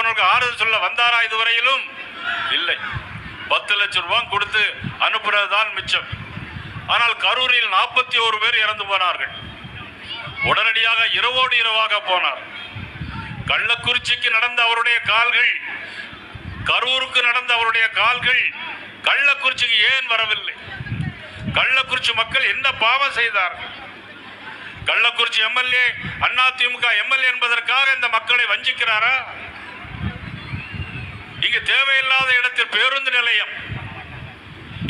போனவர்கள் ஆறுதல் சொல்ல வந்தாரா? இதுவரையிலும் இல்லை. 10 லட்சம் ரூபாய் கொடுத்து அனுப்புறதுதான் மிச்சம். ஆனால் கரூரில் 41 பேர் இறந்து போனார்கள். உடனடியாக இரவோடு இரவாக போனார். கள்ளக்குறிச்சிக்கு நடந்த அவருடைய கால்கள், கரூருக்கு நடந்த அவருடைய கால்கள் கள்ளக்குறிச்சிக்கு ஏன் வரவில்லை? கள்ளக்குறிச்சி மக்கள் என்ன பாவம் செய்தார்கள்? கள்ளக்குறிச்சி எம்எல்ஏ அதிமுக எம்எல்ஏ என்பதற்காக இந்த மக்களை வஞ்சிக்கிறாரா? இங்கு தேவையில்லாத இடத்தில் பேருந்து நிலையம்,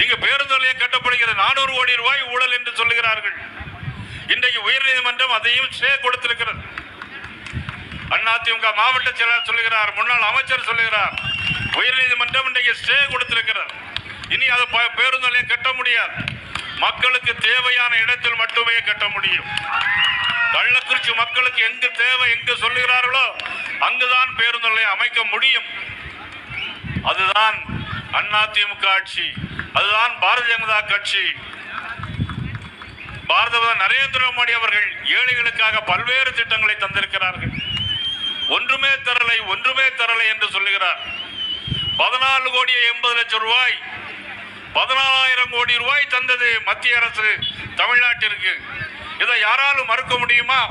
இங்கு பேருந்து நிலையம் கட்டப்படுகிறது. 400 கோடி ரூபாய் ஊழல் என்று சொல்லுகிறார்கள். இன்றைக்கு உயர்நீதிமன்றம் அதையும் ஸ்டே கொடுத்திருக்கிறது. அதிமுக மாவட்ட செயலாளர் சொல்லுகிறார், முன்னாள் அமைச்சர் சொல்லுகிறார், உயர்நீதிமன்றம் இன்றைக்கு ஸ்டே கொடுத்திருக்கிறது. இனி அது பேருந்து நிலையம் கட்ட முடியாது. மக்களுக்கு தேவையான இடத்தில் மட்டுமே கட்ட முடியும். கள்ளக்குறிச்சி மக்களுக்கு எங்கு தேவை, எங்கு சொல்லுகிறார்களோ அங்குதான் பேருந்து நிலையம் அமைக்க முடியும். அதுதான் அதிமுக ஆட்சி, அதுதான் பாரதிய ஜனதா கட்சி. பாரத பிரதமர் நரேந்திர மோடி அவர்கள் ஏழைகளுக்காக பல்வேறு திட்டங்களை தந்திருக்கிறார்கள். ஒன்றுமே தரலை, ஒன்றுமே தரலை என்று சொல்லுகிறார். 14 கோடியே 80 லட்சம் ரூபாய், 14,000 கோடி ரூபாய் தந்தது மத்திய அரசு தமிழ்நாட்டிற்கு. இதை யாராலும் மறுக்க முடியுமா?